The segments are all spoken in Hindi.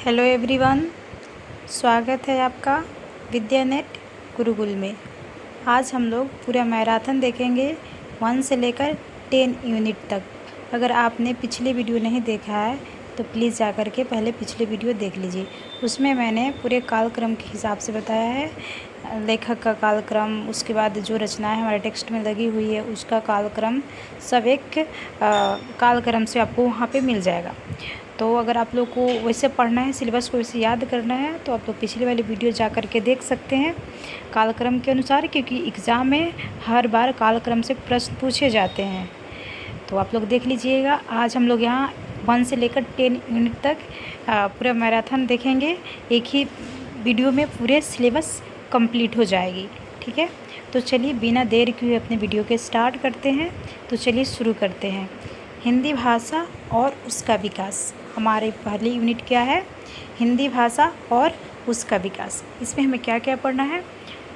हेलो एवरीवन, स्वागत है आपका विद्यानेट गुरुकुल में। आज हम लोग पूरा मैराथन देखेंगे 1 से लेकर 10 यूनिट तक। अगर आपने पिछले वीडियो नहीं देखा है तो प्लीज़ जा कर के पहले पिछले वीडियो देख लीजिए। उसमें मैंने पूरे कालक्रम के हिसाब से बताया है, लेखक का कालक्रम, उसके बाद जो रचनाएं हमारे टेक्स्ट में लगी हुई है उसका कालक्रम, सब एक कालक्रम से आपको वहाँ पे मिल जाएगा। तो अगर आप लोग को वैसे पढ़ना है, सिलेबस को वैसे याद करना है तो आप लोग पिछले वाली वीडियो जा कर के देख सकते हैं कालक्रम के अनुसार, क्योंकि एग्ज़ाम में हर बार कालक्रम से प्रश्न पूछे जाते हैं। तो आप लोग देख लीजिएगा। आज हम लोग यहाँ 1 से लेकर 10 यूनिट तक पूरा मैराथन देखेंगे। एक ही वीडियो में पूरे सिलेबस कंप्लीट हो जाएगी, ठीक है। तो चलिए बिना देर किए अपने वीडियो के स्टार्ट करते हैं। तो चलिए शुरू करते हैं। हिंदी भाषा और उसका विकास, हमारे पहली यूनिट क्या है? हिंदी भाषा और उसका विकास। इसमें हमें क्या क्या पढ़ना है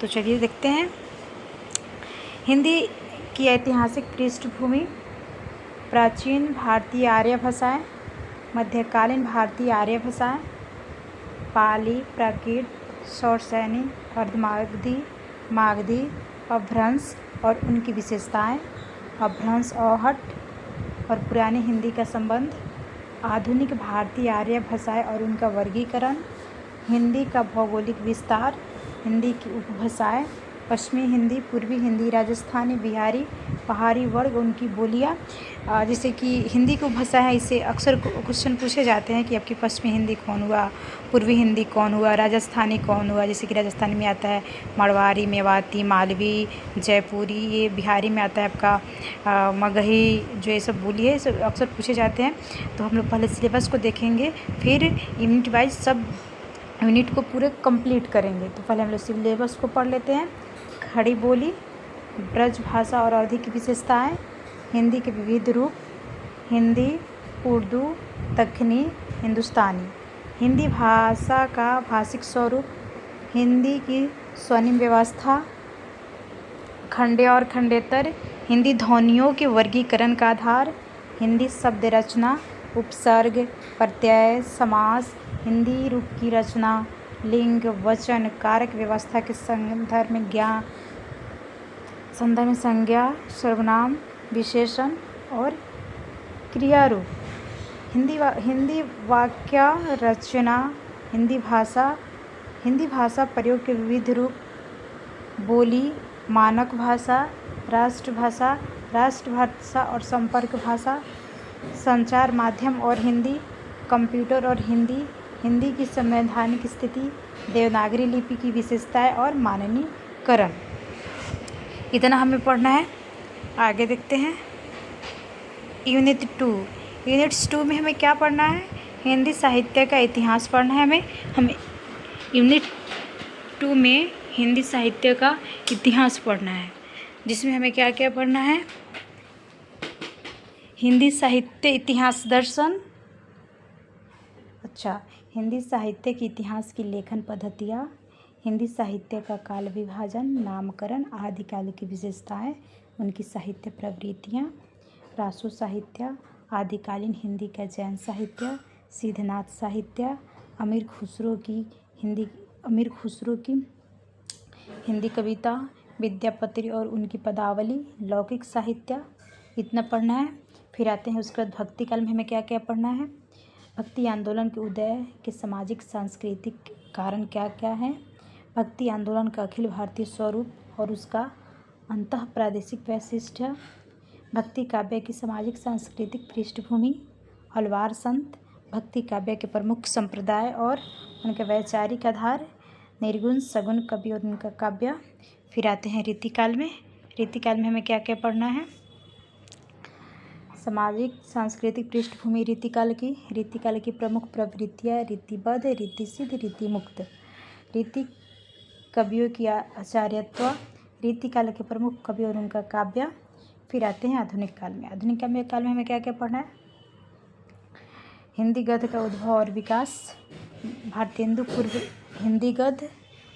तो चलिए देखते हैं। हिंदी की ऐतिहासिक पृष्ठभूमि, प्राचीन भारतीय आर्य भाषाएं, मध्यकालीन भारतीय आर्य भाषाएं, पाली, प्राकृत, सौरसैनी, अर्धमागधी, मागधी, अपभ्रंश और उनकी विशेषताएं, अपभ्रंश आहट और पुरानी हिंदी का संबंध, आधुनिक भारतीय आर्य भाषाएं और उनका वर्गीकरण, हिंदी का भौगोलिक विस्तार, हिंदी की उपभाषाएं, पश्चिमी हिंदी, पूर्वी हिंदी, राजस्थानी, बिहारी, पहाड़ी वर्ग, उनकी बोलियां। जैसे कि हिंदी की उपभाषा है, इससे अक्सर क्वेश्चन पूछे जाते हैं कि आपकी पश्चिमी हिंदी कौन हुआ, पूर्वी हिंदी कौन हुआ, राजस्थानी कौन हुआ। जैसे कि राजस्थानी में आता है मारवाड़ी, मेवाती, मालवी, जयपुरी। ये बिहारी में आता है आपका मगही। जो ये सब बोली है, सब अक्सर पूछे जाते हैं। तो हम लोग पहले सिलेबस को देखेंगे, फिर यूनिट वाइज सब यूनिट को पूरे कंप्लीट करेंगे। तो पहले हम लोग सिलेबस को पढ़ लेते हैं। खड़ी बोली, ब्रज भाषा और अवधि की विशेषताएं, हिंदी के विविध रूप, हिंदी, उर्दू, दक्खनी, हिंदुस्तानी, हिंदी भाषा का भाषिक स्वरूप, हिंदी की स्वनिम व्यवस्था, खंडे और खंडेतर, हिंदी ध्वनियों के वर्गीकरण का आधार, हिंदी शब्द रचना, उपसर्ग, प्रत्यय, समास, हिंदी रूप की रचना, लिंग, वचन, कारक व्यवस्था के संदर्भ में संज्ञा, सर्वनाम, विशेषण और क्रिया रूप, हिंदी वाक्य रचना, हिंदी भाषा प्रयोग के विविध रूप, बोली, मानक भाषा, राष्ट्रभाषा और संपर्क भाषा, संचार माध्यम और हिंदी, कंप्यूटर और हिंदी, हिंदी की संवैधानिक स्थिति, देवनागरी लिपि की विशेषताएं और मानकीकरण। इतना हमें पढ़ना है। आगे देखते हैं यूनिट 2। यूनिट्स 2 में हमें क्या पढ़ना है? हिंदी साहित्य का इतिहास पढ़ना है हमें यूनिट 2 में हिंदी साहित्य का इतिहास पढ़ना है, जिसमें हमें क्या क्या पढ़ना है? हिंदी साहित्य इतिहास दर्शन, हिंदी साहित्य के इतिहास की लेखन पद्धतियाँ, हिंदी साहित्य का काल विभाजन, नामकरण, आदिकाल की विशेषताएं, उनकी साहित्य प्रवृत्तियाँ, रासो साहित्य, आदिकालीन हिंदी का जैन साहित्य, सिद्धनाथ साहित्य, अमीर खुसरो की हिंदी कविता, विद्यापति और उनकी पदावली, लौकिक साहित्य। इतना पढ़ना है। फिर आते हैं उसके बाद भक्ति काल में हमें क्या क्या पढ़ना है? भक्ति आंदोलन के उदय के सामाजिक सांस्कृतिक कारण क्या क्या हैं? भक्ति आंदोलन का अखिल भारतीय स्वरूप और उसका अंतः प्रादेशिक वैशिष्ट्य, भक्ति काव्य की सामाजिक सांस्कृतिक पृष्ठभूमि, अलवार संत, भक्ति काव्य के प्रमुख संप्रदाय और उनके वैचारिक आधार, निर्गुण सगुण कवि और उनका काव्य। फिर आते हैं रीतिकाल में। रीतिकाल में हमें क्या क्या पढ़ना है? सामाजिक सांस्कृतिक पृष्ठभूमि रीतिकाल की प्रमुख प्रवृत्तियाँ, रीतिबद्ध, रीतिसिद्ध, रीतिमुक्त, रीति कवियों की आचार्यत्व, रीतिकाल के प्रमुख कवि और उनका काव्य। फिर आते हैं आधुनिक काल में। आधुनिक काल में हमें क्या क्या पढ़ना है? हिंदी गद्य का उद्भव और विकास, भारतेंदु पूर्व हिंदी गद्य,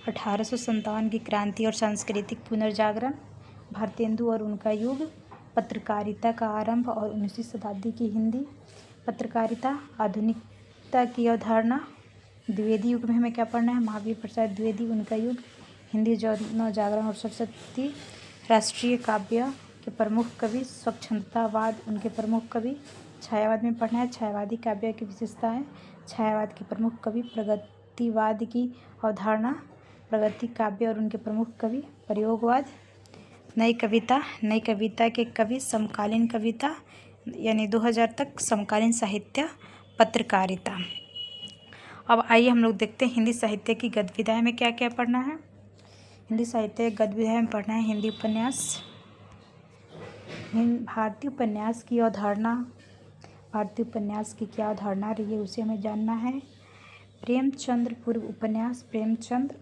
1857 की क्रांति और सांस्कृतिक पुनर्जागरण, भारतेंदु और उनका युग, पत्रकारिता का आरंभ और 19वीं शताब्दी की हिंदी पत्रकारिता, आधुनिकता की अवधारणा, द्विवेदी युग में हमें क्या पढ़ना है? महावीर प्रसाद द्विवेदी, उनका युग। हिंदी नवजागरण और सरस्वती राष्ट्रीय काव्य के प्रमुख कवि। स्वच्छंदतावाद, उनके प्रमुख कवि। छायावाद में पढ़ना है, छायावादी काव्य की विशेषताएं। छायावाद के प्रमुख कवि। प्रगतिवाद की अवधारणा, प्रगति काव्य और उनके प्रमुख कवि। प्रयोगवाद, नई कविता, नई कविता के कवि। समकालीन कविता यानी 2000 तक, समकालीन साहित्य, पत्रकारिता। अब आइए हम लोग देखते हैं हिंदी साहित्य की गद्य में क्या क्या पढ़ना है। हिंदी साहित्य गद्य में पढ़ना है हिंदी उपन्यास, भारतीय उपन्यास की अवधारणा, भारतीय उपन्यास की क्या अवधारणा रही है उसे हमें जानना है। प्रेमचंद्र पूर्व उपन्यास, प्रेमचंद्र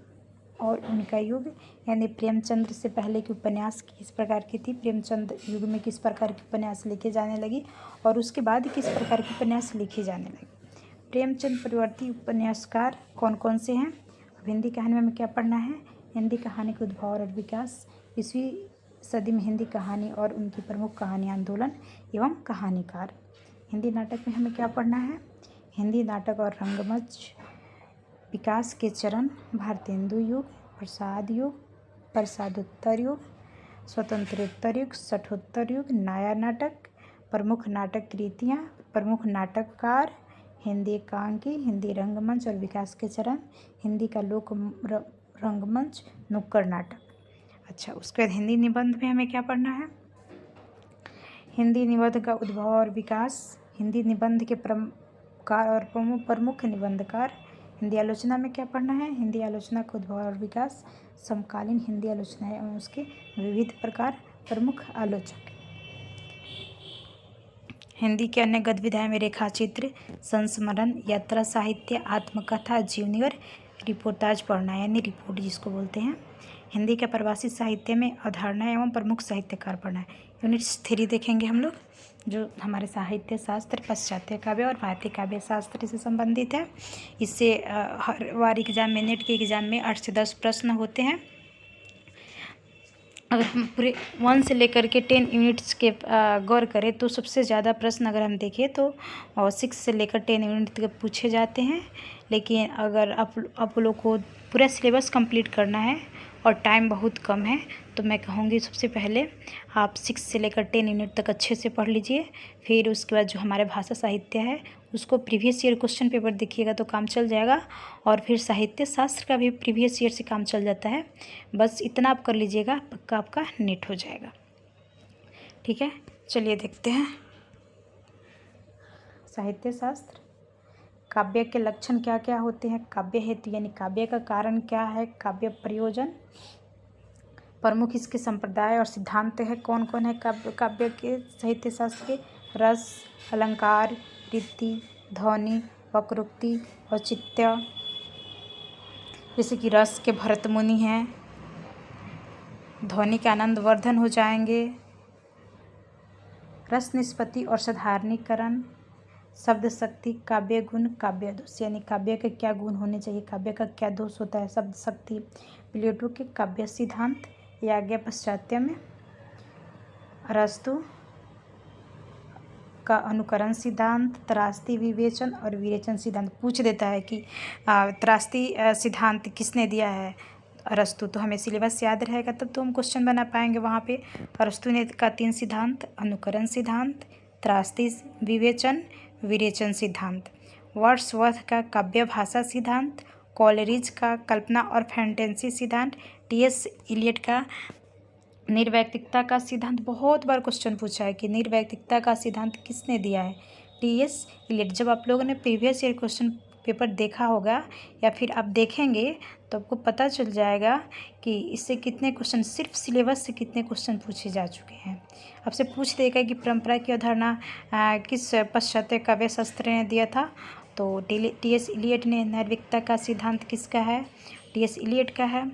और उनका युग, यानी प्रेमचंद्र से पहले की उपन्यास किस प्रकार की थी, प्रेमचंद्र युग में किस प्रकार की उपन्यास लिखे जाने लगी और उसके बाद किस प्रकार की उपन्यास लिखे जाने लगी। प्रेमचंद परिवर्ती उपन्यासकार कौन कौन से हैं। अब हिंदी कहानी में हमें क्या पढ़ना है? हिंदी कहानी का उद्भव और विकास, 20वीं सदी में हिंदी कहानी और उनकी प्रमुख कहानी, आंदोलन एवं कहानीकार। हिंदी नाटक में हमें क्या पढ़ना है? हिंदी नाटक और रंगमंच, विकास के चरण, भारतेंदु युग, प्रसाद युग, प्रसादोत्तर युग, स्वतंत्रोत्तर युग, सठोत्तर युग, नया नाटक, प्रमुख नाटक कृतियाँ, प्रमुख नाटककार, हिंदी एकांकी, हिंदी रंगमंच और विकास के चरण, हिंदी का लोक रंगमंच, नुक्कड़ नाटक। अच्छा, उसके बाद हिंदी निबंध में हमें क्या पढ़ना है? हिंदी निबंध का उद्भव और विकास, हिंदी निबंध के प्रकार और प्रमुख निबंधकार। हिंदी आलोचना में क्या पढ़ना है? हिंदी आलोचना का उद्भव और विकास, समकालीन हिंदी आलोचना एवं उसके विविध प्रकार, प्रमुख आलोचक। हिंदी के अन्य गतिविधियाँ में रेखाचित्र, संस्मरण, यात्रा साहित्य, आत्मकथा, जीवनी और रिपोर्टाज पढ़ना है, यानी रिपोर्ट जिसको बोलते हैं। हिंदी के प्रवासी साहित्य में अवधारणा एवं प्रमुख साहित्यकार पढ़ना है। यूनिट 3 देखेंगे हम लोग, जो हमारे साहित्य शास्त्र, पाश्चात्य काव्य और भारतीय काव्य शास्त्र से संबंधित है। इससे हर बार एग्जाम में, नेट के एग्ज़ाम में 8 से 10 प्रश्न होते हैं। अगर हम पूरे 1 से लेकर के 10 यूनिट्स के गौर करें तो सबसे ज़्यादा प्रश्न अगर हम देखें तो 6 से लेकर 10 यूनिट तक पूछे जाते हैं। लेकिन अगर आप लोग को पूरा सिलेबस कंप्लीट करना है और टाइम बहुत कम है तो मैं कहूँगी सबसे पहले आप 6 से लेकर 10 यूनिट तक अच्छे से पढ़ लीजिए। फिर उसके बाद जो हमारे भाषा साहित्य है उसको प्रीवियस ईयर क्वेश्चन पेपर देखिएगा तो काम चल जाएगा। और फिर साहित्य शास्त्र का भी प्रीवियस ईयर से काम चल जाता है। बस इतना आप कर लीजिएगा, पक्का आपका नेट हो जाएगा। ठीक है, चलिए देखते हैं। साहित्य शास्त्र, काव्य के लक्षण क्या क्या होते हैं, काव्य हेतु यानी काव्य का कारण क्या है, काव्य प्रयोजन, प्रमुख इसके संप्रदाय और सिद्धांत है कौन कौन है काव्य के साहित्य शास्त्र के, रस, अलंकार, रीति, ध्वनि, वक्रोक्ति, औचित्य। जैसे कि रस के भरत मुनि हैं, ध्वनि के आनंदवर्धन हो जाएंगे, रस निष्पत्ति और साधारणीकरण, शब्द शक्ति, काव्य गुण, काव्य दोष यानी काव्य के क्या गुण होने चाहिए, काव्य का क्या दोष होता है, शब्द शक्ति। प्लेटो के काव्य सिद्धांत, याज्ञ पाश्चात्य में, अरस्तु का अनुकरण सिद्धांत, त्रास्ती विवेचन और विरेचन सिद्धांत। पूछ देता है कि त्रास्ती सिद्धांत किसने दिया है, अरस्तु, तो हमें सिलेबस याद रहेगा तब तो हम क्वेश्चन बना पाएंगे वहाँ पे। अरस्तु ने का 3 सिद्धांत, अनुकरण सिद्धांत, त्रास्ती विवेचन, विरेचन सिद्धांत। वर्ड्सवर्थ का काव्य भाषा सिद्धांत, कॉलरिज का कल्पना और फैंटेसी सिद्धांत, टी.एस. इलियट का निर्वैयक्तिकता का सिद्धांत। बहुत बार क्वेश्चन पूछा है कि निर्वैयक्तिकता का सिद्धांत किसने दिया है, टी.एस. इलियट। जब आप लोगों ने प्रीवियस ईयर क्वेश्चन पेपर देखा होगा या फिर आप देखेंगे तो आपको पता चल जाएगा कि इससे कितने क्वेश्चन, सिर्फ सिलेबस से कितने क्वेश्चन पूछे जा चुके हैं। आपसे पूछ देगा कि परंपरा की अवधारणा किस पाश्चात्य काव्य शास्त्र ने दिया था, तो टी.एस. इलियट ने। निर्वैयक्तिकता का सिद्धांत किसका है, टी.एस. इलियट का है।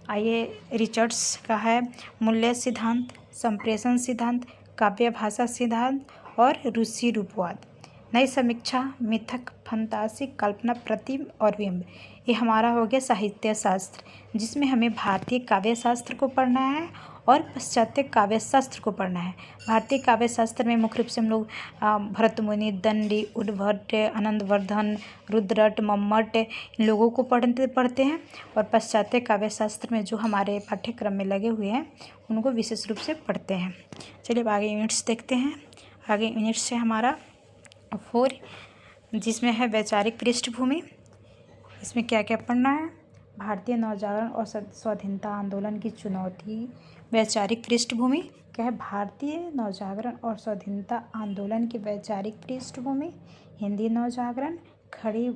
आइए रिचर्ड्स का है मूल्य सिद्धांत, संप्रेषण सिद्धांत, काव्य भाषा सिद्धांत और रूसी रूपवाद। नई समीक्षा, मिथक, फंतासी, कल्पना, प्रतिम और बिंब। ये हमारा हो गया साहित्य शास्त्र, जिसमें हमें भारतीय काव्य शास्त्र को पढ़ना है और पाश्चात्य काव्य शास्त्र को पढ़ना है। भारतीय काव्य शास्त्र में मुख्य रूप से हम लोग भरतमुनि, दंडी, उद्भट, आनंदवर्धन, रुद्रट, मम्मट इन लोगों को पढ़ते हैं। और पाश्चात्य काव्य शास्त्र में जो हमारे पाठ्यक्रम में लगे हुए हैं उनको विशेष रूप से पढ़ते हैं। चलिए अब आगे यूनिट्स देखते हैं। आगे यूनिट्स है हमारा 4, जिसमें है वैचारिक पृष्ठभूमि। इसमें क्या क्या पढ़ना है? भारतीय नवजागरण और स्वाधीनता आंदोलन की चुनौती। वैचारिक पृष्ठभूमि क्या है? भारतीय नवजागरण और स्वाधीनता आंदोलन की वैचारिक पृष्ठभूमि। हिंदी नवजागरण, खड़ी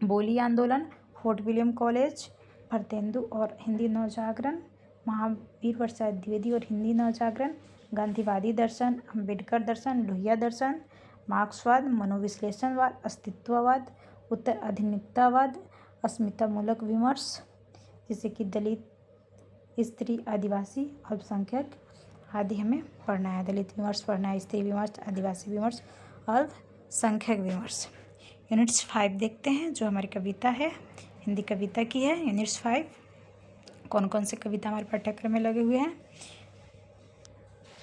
बोली आंदोलन, फोर्ट विलियम कॉलेज, भारतेंदु और हिंदी नवजागरण, महावीर प्रसाद द्विवेदी और हिंदी नवजागरण, गांधीवादी दर्शन, अम्बेडकर दर्शन, लोहिया दर्शन, मार्क्सवाद, मनोविश्लेषणवाद, अस्तित्ववाद, उत्तर आधुनिकतावाद, अस्मितामूलक विमर्श, जैसे कि दलित, स्त्री, आदिवासी, अल्पसंख्यक आदि हमें पढ़ना है। दलित विमर्श पढ़ना है, स्त्री विमर्श, आदिवासी विमर्श, अल्पसंख्यक विमर्श। यूनिट्स 5 देखते हैं जो हमारी कविता है, हिंदी कविता की है। यूनिट्स 5 कौन कौन से कविता हमारे पाठ्यक्रम में लगे हुए हैं?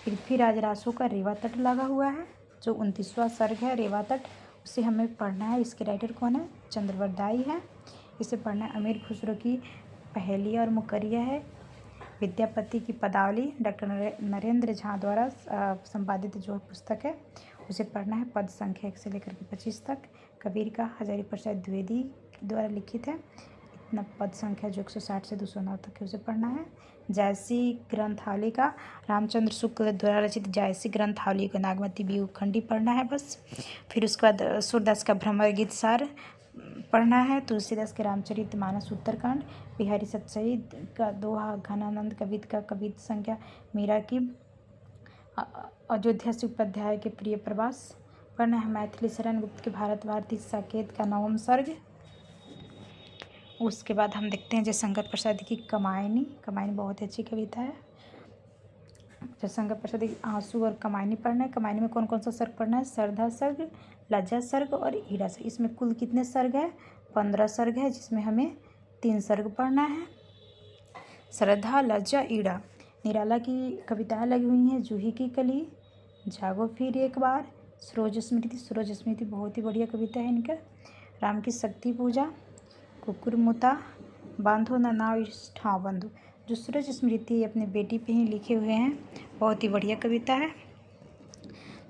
पृथ्वीराज रासो का रेवा तट लगा हुआ है, जो 29वां सर्ग है रेवा तट, उसे हमें पढ़ना है। इसके राइटर कौन है? चंद्रवरदाई है। इसे पढ़ना है। अमीर खुसरो की पहेलियाँ और मुकरिया है। विद्यापति की पदावली डॉक्टर नरेंद्र झा द्वारा संपादित जो पुस्तक है उसे पढ़ना है। पद संख्या 1 से लेकर के 25 तक। कबीर का हजारी प्रसाद द्विवेदी द्वारा लिखित है। इतना पद संख्या जो 160 से 209 तक है उसे पढ़ना है। जायसी ग्रंथावली का रामचंद्र शुक्ल द्वारा रचित जायसी ग्रंथावली का नागमती व्यू खंडी पढ़ना है बस। फिर उसके बाद सूरदास का भ्रमर गीत सार पढ़ना है। तुलसीदास के रामचरित मानस उत्तरकांड, बिहारी सतसई का दोहा, घनानंद कवित का कवित संख्या, मीरा की अयोध्या से उपाध्याय के प्रिय प्रवास पढ़ना है। मैथिली शरण गुप्त के भारत भारती साकेत का 9वां सर्ग। उसके बाद हम देखते हैं जयशंकर प्रसाद की कमायनी। कमायनी बहुत ही अच्छी कविता है। जयशंकर प्रसाद की आंसू और कमायनी पढ़ना है। कमायनी में कौन कौन सा सर्ग पढ़ना है? श्रद्धा सर्ग, लज्जा सर्ग और ईड़ा सर्ग। इसमें कुल कितने सर्ग है? 15 सर्ग है, जिसमें हमें 3 सर्ग पढ़ना है। श्रद्धा, लज्जा, ईड़ा। निराला की कविताएं लगी हुई हैं। जूही की कली, जागो फिर एक बार, सरोज स्मृति। सरोज स्मृति बहुत ही बढ़िया कविता है इनका। राम की शक्ति पूजा, कुकुरमुता, बांधो न नाव ठाव बंधु। जो सूरज स्मृति अपनी बेटी पे ही लिखे हुए हैं, बहुत ही बढ़िया कविता है।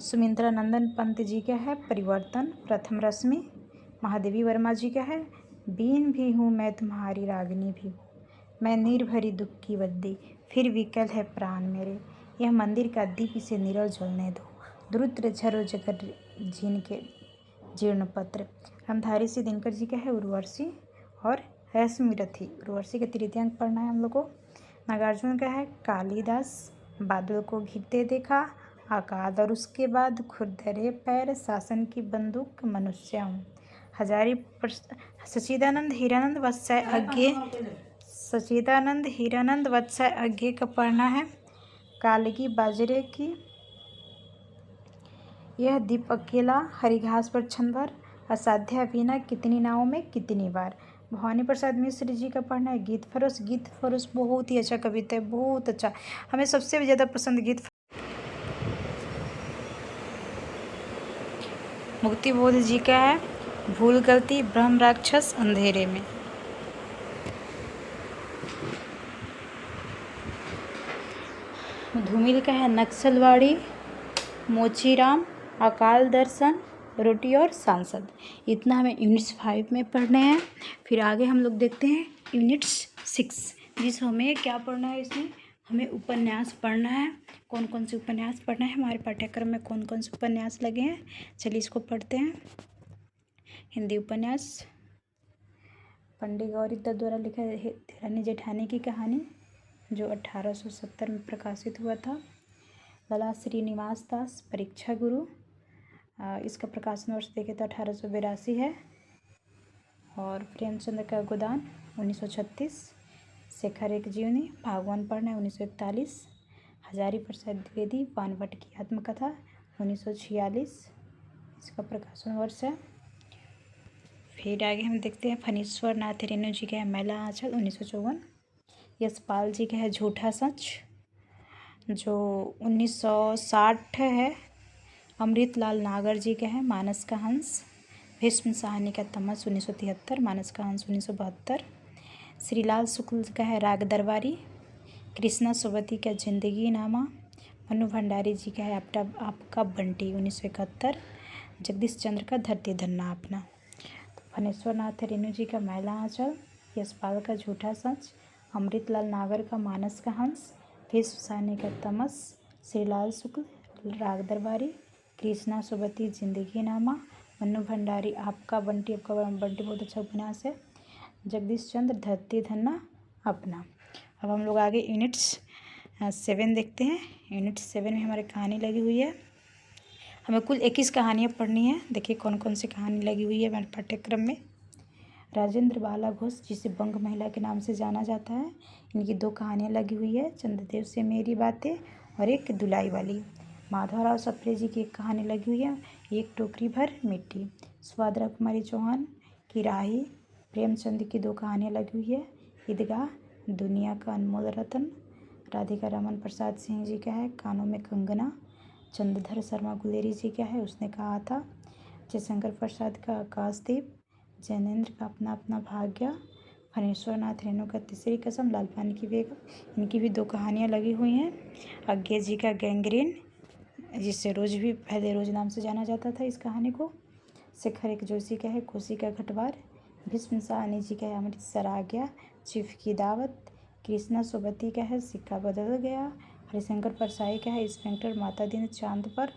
सुमित्रा नंदन पंत जी का है परिवर्तन, प्रथम रश्मि। महादेवी वर्मा जी का है बीन भी हूँ मैं तुम्हारी रागिनी भी हूँ, मैं निर्भरी दुख की बद्दी, फिर विकल है प्राण मेरे, यह मंदिर का दीप इसे निरल जलने दो, द्रुद्र झरो जगर जीन के जीर्ण पत्र। रामधारी सिंह दिनकर जी का है उर्वशी और रश्मि रथी। उर्वशी का तृतीय अंक पढ़ना है हम लोग को। नागार्जुन का है कालिदास, बादल को घिरते देखा, आकाश और उसके बाद खुरदरे पैर, शासन की बंदूक मनुष्य हूँ। हजारी सच्चिदानंद हीरानंद वत्सय अज्ञे, सच्चिदानंद हीरानंद वत्सय अज्ञे का पढ़ना है। कालगी बाजरे की, यह दीप अकेला, हरी घास पर छन भर, असाध्या वीणा कितनी नावों में कितनी बार। भवानी प्रसाद मिश्र जी का पढ़ना है गीत फरोश। गीत फरोश बहुत ही अच्छा कविता है, बहुत अच्छा। हमें सबसे ज़्यादा पसंद गीत। मुक्ति बोध जी का है भूल गलती, ब्रह्म राक्षस अंधेरे में। धूमिल का है नक्सलवाड़ी, मोचीराम, अकाल दर्शन, रोटी और सांसद। इतना हमें यूनिट्स 5 में पढ़ने हैं। फिर आगे हम लोग देखते हैं यूनिट्स 6, जिस हमें क्या पढ़ना है। इसमें हमें उपन्यास पढ़ना है। कौन कौन से उपन्यास पढ़ना है? हमारे पाठ्यक्रम में कौन कौन से उपन्यास लगे हैं, चलिए इसको पढ़ते हैं। हिंदी उपन्यास, पंडित गौरी दत्त द्वारा लिखा है रानी जेठानी की कहानी, जो 1870 में प्रकाशित हुआ था। लला श्रीनिवास दास, परीक्षा गुरु, इसका प्रकाशन वर्ष देखें तो 1882 है। और प्रेमचंद का गोदान 1936, शेखर एक जीवनी, भागवान पढ़ना है 1941, हजारी प्रसाद द्विवेदी, बानभट्ट की आत्मकथा 1946, इसका प्रकाशन वर्ष है। फिर आगे हम देखते हैं फणीश्वर नाथ रेणु जी का है मैला आंचल 1954, यशपाल जी का है झूठा सच जो 1960 है, अमृतलाल नागर जी का है मानस का हंस। भीष्म साहनी का तमस 1973, मानस का हंस 1972। श्रीलाल शुक्ल का है राग दरबारी। कृष्णा सोबती का जिंदगी नामा। मनु भंडारी जी का है आपका बंटी 1971। जगदीश चंद्र का धरती धन्ना अपना। तो फणेश्वर नाथ रेणु जी का मैला आंचल। यशपाल का झूठा सच। अमृतलाल नागर का मानस का हंस। भीष्म साहनी का तमस। श्रीलाल शुक्ल राग दरबारी। कृष्णा सोबती जिंदगी नामा। मन्नू भंडारी आपका बंटी बहुत अच्छा उपन्यास है। जगदीश चंद्र धरती धन्ना अपना। अब हम लोग आगे यूनिट्स 7 देखते हैं। यूनिट 7 में हमारी कहानी लगी हुई है। हमें कुल 21 कहानियाँ पढ़नी है। देखिए कौन कौन सी कहानी लगी हुई है हमारे पाठ्यक्रम में। राजेंद्र बाला घोष, जिसे बंग महिला के नाम से जाना जाता है, इनकी 2 कहानियाँ लगी हुई है, चंद्रदेव से मेरी बातें और एक दुलाई वाली। माधवराव सप्रे जी की एक कहानी लगी हुई है, एक टोकरी भर मिट्टी। सुभद्रा कुमारी चौहान की राही। प्रेमचंद की 2 कहानियाँ लगी हुई है, ईदगाह, दुनिया का अनमोल रतन। राधिका रमन प्रसाद सिंह जी का है कानों में कंगना। चंद्रधर शर्मा गुलेरी जी का है उसने कहा था। जयशंकर प्रसाद का आकाशदीप। जैनेन्द्र का अपना अपना भाग्य। फणेश्वर नाथ रेणु का तीसरी कसम। लालपानी की बेगम, इनकी भी 2 कहानियाँ लगी हुई हैं। अज्ञे जी का गैंग्रीन, जिससे रोज भी पहले रोज नाम से जाना जाता था इस कहानी को। शेखर एक जोशी का है कोसी का घटवार। भीष्म साहनी जी का है अमृतसर आ गया। चीफ की दावत। कृष्णा सोबती का है सिक्का बदल गया। हरिशंकर परसाई का है इंस्पेक्टर माता दीन चांद पर।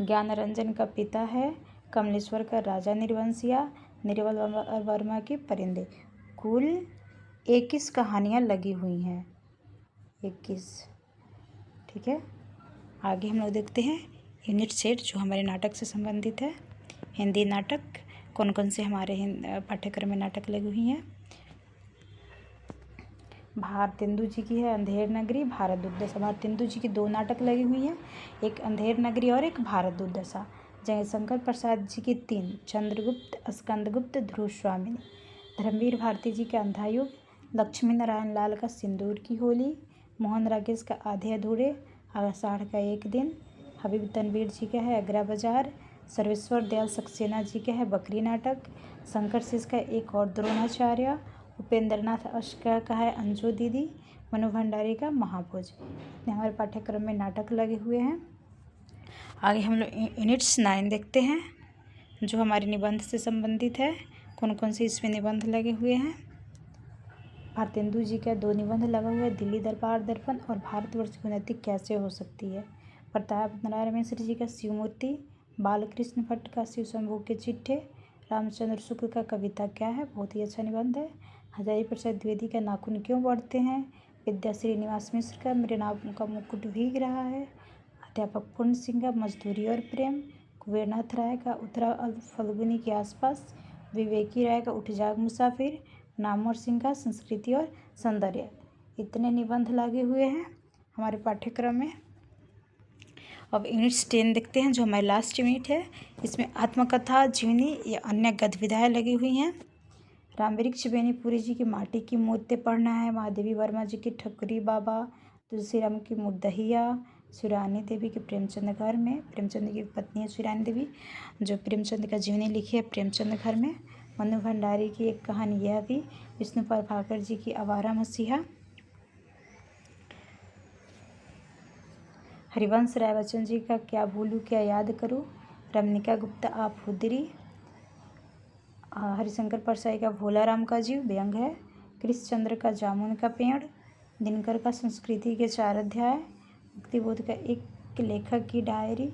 ज्ञान रंजन का पिता है कमलेश्वर का राजा निर्वंशिया। निर्मल वर्मा की परिंदे। कुल 21 कहानियाँ लगी हुई हैं, 21। ठीक है, आगे हम लोग देखते हैं यूनिट 8 जो हमारे नाटक से संबंधित है। हिंदी नाटक कौन कौन से हमारे पाठ्यक्रम में नाटक लगी हुई हैं। भारतेंदु जी की है अंधेर नगरी, भारत दुर्दशा। भारतेंदु जी की 2 नाटक लगी हुई हैं, एक अंधेर नगरी और एक भारत दुर्दशा। जयशंकर प्रसाद जी की 3, चंद्रगुप्त, स्कंदगुप्त, ध्रुव स्वामिनी। धर्मवीर भारती जी का अंधा युग। लक्ष्मी नारायण लाल का सिंदूर की होली। मोहन राकेश का आधे अधूरे, आषाढ़ का एक दिन। हबीब तनवीर जी का है अगरा बाजार। सर्वेश्वर दयाल सक्सेना जी का है बकरी नाटक। शंकर शेष का एक और द्रोणाचार्य। उपेंद्रनाथ अश्का का है अंजू दीदी। मनु भंडारी का महाभोज। इतने हमारे पाठ्यक्रम में नाटक लगे हुए हैं। आगे हम लोग यूनिट्स 9 देखते हैं जो हमारे निबंध से संबंधित है। कौन कौन से इसमें निबंध लगे हुए हैं। भारतेंदु जी का 2 निबंध लगा हुआ है, दिल्ली दरबार दर्पण और भारतवर्ष की उन्नति कैसे हो सकती है। प्रताप नारायण मिश्र जी का शिवमूर्ति। बालकृष्ण भट्ट का शिव शंभू के चिट्ठे। रामचंद्र शुक्ल का कविता क्या है, बहुत ही अच्छा निबंध है। हजारी प्रसाद द्विवेदी का नाखून क्यों बढ़ते हैं। विद्या श्रीनिवास मिश्र का मेरे नाम का मुकुट भीग रहा है। अध्यापक पूर्ण सिंह का मजदूरी और प्रेम। कुबेरनाथ राय का उत्तरा फल्गुनी के आसपास। विवेकी राय का उठ जाग मुसाफिर। नामवर सिंह का संस्कृति और सौंदर्य। इतने निबंध लगे हुए हैं हमारे पाठ्यक्रम में। अब यूनिट 10 देखते हैं जो हमारी लास्ट यूनिट है। इसमें आत्मकथा, जीवनी या अन्य गतिविधियाँ लगी हुई हैं। रामवृक्ष बेनीपुरी जी की माटी की मूर्तें पढ़ना है। महादेवी वर्मा जी की ठकुरी बाबा। तुलसीराम की मुद्दहिया। सुरानी देवी के प्रेमचंद घर में। प्रेमचंद की पत्नी है सुरानी देवी जो प्रेमचंद का जीवनी लिखी है प्रेमचंद घर में। मनु भंडारी की एक कहानी यह भी। विष्णु प्रभाकर जी की आवारा मसीहा। हरिवंश राय बच्चन जी का क्या भूलूं क्या याद करूं। रमनिका गुप्ता आप हुदरी। हरिशंकर परसाई का भोला राम का जीव व्यंग है। कृष्ण चंद्र का जामुन का पेड़। दिनकर का संस्कृति के 4 अध्याय। मुक्तिबोध का एक लेखक की डायरी।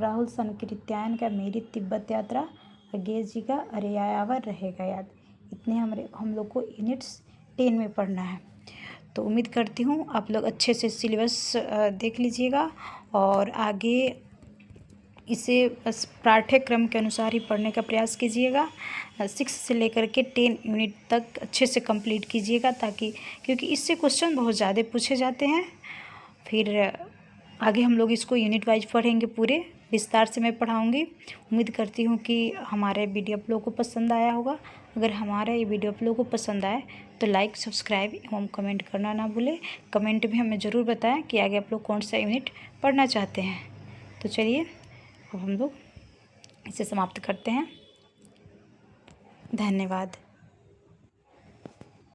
राहुल संकृत्यायन का मेरी तिब्बत यात्रा। अज्ञे जी का अरे आयावर रहेगा याद। इतने हम लोग को यूनिट्स 10 में पढ़ना है। तो उम्मीद करती हूँ आप लोग अच्छे से सिलेबस देख लीजिएगा और आगे इसे बस पाठ्यक्रम के अनुसार ही पढ़ने का प्रयास कीजिएगा। 6 से लेकर के 10 यूनिट तक अच्छे से कंप्लीट कीजिएगा ताकि क्योंकि इससे क्वेश्चन बहुत ज़्यादा पूछे जाते हैं। फिर आगे हम लोग इसको यूनिट वाइज पढ़ेंगे पूरे विस्तार से मैं पढ़ाऊँगी। उम्मीद करती हूँ कि हमारे वीडियो आप लोगों को पसंद आया होगा। अगर हमारा ये वीडियो आप लोगों को पसंद आए तो लाइक, सब्सक्राइब एवं कमेंट करना ना भूलें। कमेंट में हमें ज़रूर बताएं कि आगे आप लोग कौन सा यूनिट पढ़ना चाहते हैं। तो चलिए अब हम लोग इसे समाप्त करते हैं। धन्यवाद।